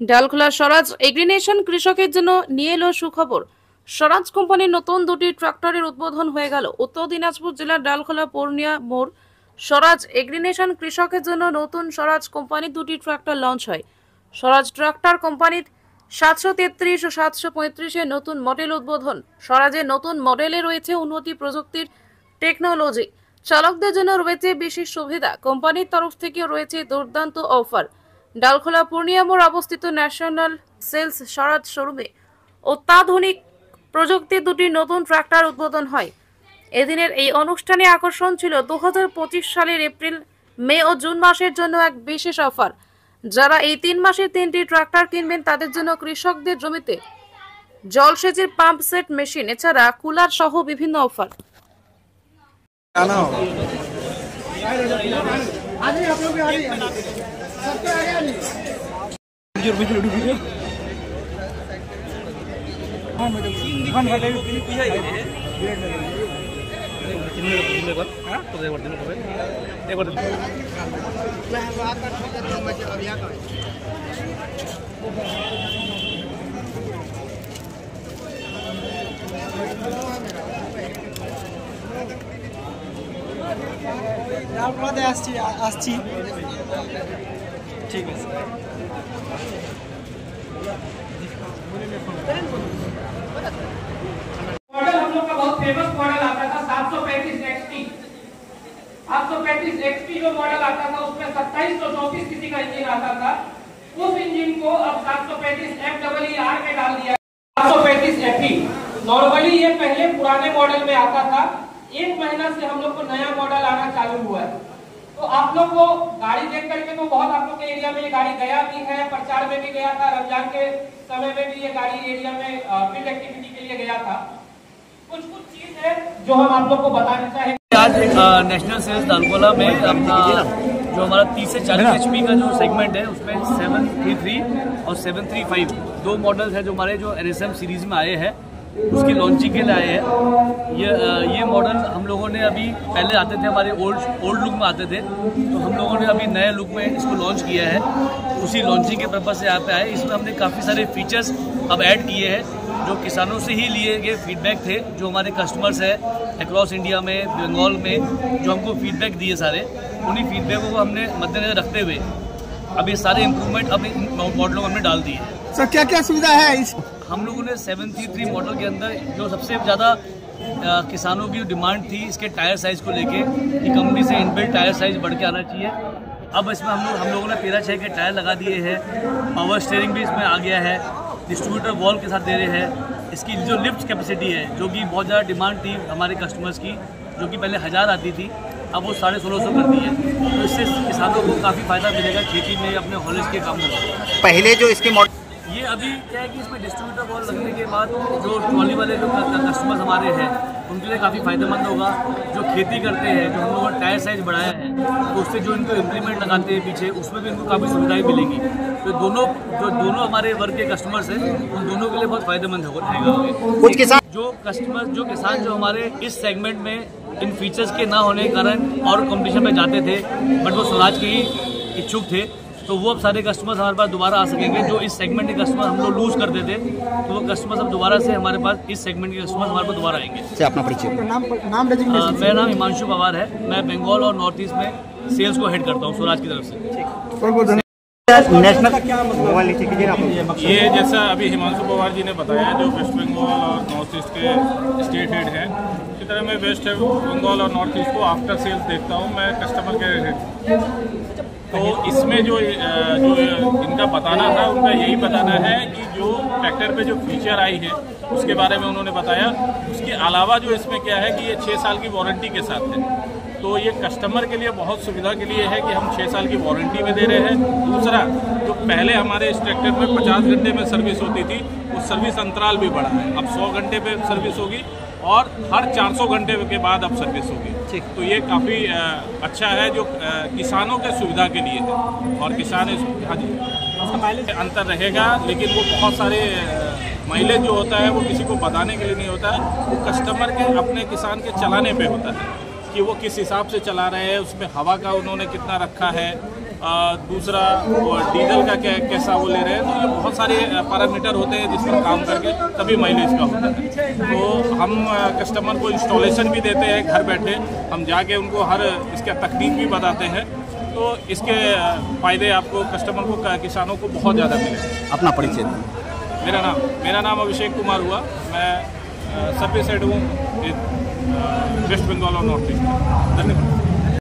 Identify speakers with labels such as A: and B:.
A: ডালখোলা স্বরাজ এগ্রিনেশন কৃষকের জন্য নিয়ে এলো সুখবর। স্বরাজ কোম্পানির নতুন দুটি ট্রাক্টরের উদ্বোধন হয়ে গেল। উত্তর দিনাজপুর জেলার ডালখোলা পূর্ণিয়া মোড় স্বরাজ এগ্রিনেশন কৃষকের জন্য নতুন স্বরাজ কোম্পানির দুটি ট্রাক্টর লঞ্চ হয়। স্বরাজ ট্রাক্টর কোম্পানির 733 ও 735 নতুন মডেল উদ্বোধন। স্বরাজের নতুন মডেলে রয়েছে উন্নতি প্রযুক্তির টেকনোলজি। চালকদের জন্য রয়েছে বিশেষ সুবিধা। কোম্পানির তরফ থেকেও রয়েছে দুর্দান্ত অফার। ডালখোলা পূর্ণিয়া মোড় অবস্থিত ন্যাশনাল সেলস স্বরাজ শোরুমে অত্যাধুনিক প্রযুক্তির দুটি নতুন ট্রাক্টর উদ্বোধন হয়। এদিনের এই অনুষ্ঠানে আকর্ষণ ছিল 2025 সালের এপ্রিল, মে ও জুন মাসের জন্য এক বিশেষ অফার। যারা এই 3 মাসে 3টি ট্রাক্টর কিনবেন তাদের জন্য কৃষকদের জমিতে জলসেচের পাম্প সেট মেশিন এছাড়া কুলার সহ বিভিন্ন অফার।
B: আসছি ঠিক আছে।
C: मॉडल हम लोग का बहुत फेमस मॉडल आता था 735 XT। 735 XT जो मॉडल आता था उसमें 2734 किसी का इंजन आता था। उस इंजन को अब 735 FEER में डाल दिया। 735 FE नॉर्मली ये पहले पुराने मॉडल में आता था। 1 महीना से हम लोग को नया मॉडल आना चालू हुआ है। तो आप लोग को गाड़ी देख करके तो बहुत आप लोग के एरिया में ये गाड़ी गया भी है, प्रचार में भी गया था, रमजान के समय में भी ये गाड़ी एरिया में फील्ड एक्टिविटी के लिए गया था। कुछ चीज है जो हम आप लोग को बताना चाहेंगे।
D: आज नेशनल सेल्स डालखोला में अपना जो हमारा 30 से 40 HP का जो सेगमेंट है उसमें 733 और 735 दो मॉडल्स है जो हमारे जो NSM सीरीज में आए हैं उसकी लॉन्चिंग के लिए आए हैं। ये मॉडल हम लोगों ने अभी पहले आते थे हमारे ओल्ड लुक में आते थे, तो हम लोगों ने अभी नए लुक में इसको लॉन्च किया है। उसी लॉन्चिंग के पर्पज से यहाँ पे आए। इसमें हमने काफ़ी सारे फीचर्स अब ऐड किए हैं जो किसानों से ही लिए गए फीडबैक थे, जो हमारे कस्टमर्स हैं अक्रॉस इंडिया में, बंगाल में, जो हमको फीडबैक दिए सारे, उन्हीं फीडबैकों को हमने मद्देनजर रखते हुए अभी सारे इम्प्रूवमेंट अपने मॉडलों में हमने डाल दिए।
B: सर क्या क्या सुविधा है इस?
D: हम लोगों ने 733 मॉडल के अंदर जो सबसे ज़्यादा किसानों की डिमांड थी इसके टायर साइज़ को लेके कि कंपनी से इनबिल्ट टायर साइज़ बढ़ के आना चाहिए। अब इसमें हम लोगों ने 13/6 के टायर लगा दिए हैं। पावर स्टीयरिंग भी इसमें आ गया है। डिस्ट्रीब्यूटर वॉल के साथ दे रहे हैं। इसकी जो लिफ्ट कैपेसिटी है जो कि बहुत ज़्यादा डिमांड थी हमारे कस्टमर्स की, जो कि पहले 1000 आती थी, अब वो 1650 कर दी है। तो इससे किसानों को काफ़ी फ़ायदा मिलेगा खेती में, अपने हॉलेज के काम में।
B: पहले जो इसके मॉडल
D: ये अभी क्या है कि इसमें डिस्ट्रीब्यूटर वॉल लगने के बाद जो ट्रॉली वाले जो कस्टमर्स हमारे हैं उनके लिए काफ़ी फायदेमंद होगा। जो खेती करते हैं, जो हम लोगों ने टायर साइज बढ़ाया है तो उससे जो इनको इम्प्लीमेंट लगाते हैं पीछे, उसमें भी इनको काफ़ी सुविधाएं मिलेंगी। तो दोनों हमारे वर्ग के कस्टमर्स हैं उन दोनों के लिए बहुत फायदेमंद होगा।
B: कुछ किसान
D: जो किसान जो हमारे इस सेगमेंट में इन फीचर्स के ना होने के कारण और कॉम्पिटिशन में जाते थे बट वो स्वराज के ही इच्छुक थे, तो वो अब सारे कस्टमर्स हमारे पास दोबारा आ सकेंगे। जो इस सेगमेंट के कस्टमर हम लोग लूज कर देते तो वो कस्टमर्स अब दोबारा से हमारे पास इस सेगमेंट के कस्टमर्स हमारे पास दोबारा आएंगे।
B: अपना परिचय नाम
D: मेरा नाम हिमांशु पवार है। मैं बंगाल और नॉर्थ ईस्ट में सेल्स को हेड करता हूँ स्वराज की तरफ से।
E: ये जैसा अभी हिमांशु पवार जी ने बताया जो वेस्ट बंगाल और नॉर्थ ईस्ट के स्टेट हेड हैं, इसी तरह मैं वेस्ट बंगाल और नॉर्थ ईस्ट को आफ्टर सेल्स देखता हूँ, मैं कस्टमर केयर हेड। तो इसमें जो इनका बताना था उनका यही बताना है कि जो ट्रैक्टर पे जो फीचर आई है उसके बारे में उन्होंने बताया। उसके अलावा जो इसमें क्या है कि ये 6 साल की वारंटी के साथ है, तो ये कस्टमर के लिए बहुत सुविधा के लिए है कि हम 6 साल की वारंटी में दे रहे हैं। दूसरा, जो पहले हमारे इस ट्रैक्टर में 50 घंटे में सर्विस होती थी, वो सर्विस अंतराल भी बढ़ा है। अब 100 घंटे पे सर्विस होगी और हर 400 घंटे के बाद अब सर्विस होगी। तो ये काफ़ी अच्छा है जो किसानों के सुविधा के लिए है। और किसान हाँ जी अंतर रहेगा, लेकिन वो बहुत सारे माइलेज जो होता है वो किसी को बताने के लिए नहीं होता है, वो कस्टमर के अपने किसान के चलाने पे होता है कि वो किस हिसाब से चला रहे हैं, उसमें हवा का उन्होंने कितना रखा है, दूसरा डीजल का कैसा वो ले रहे हैं। तो ये बहुत सारे पैरामीटर होते हैं जिस पर काम करके तभी माइलेज का होता है। तो हम कस्टमर को इंस्टॉलेशन भी देते हैं घर बैठे, हम जाके उनको हर इसका तकनीक भी बताते हैं। तो इसके फ़ायदे आपको कस्टमर को, किसानों को बहुत ज़्यादा मिले।
B: अपना परिचय दें।
E: मेरा नाम अभिषेक कुमार हुआ। मैं सर्विस हेड हूँ वेस्ट बंगाल और नॉर्थ ईस्ट। धन्यवाद।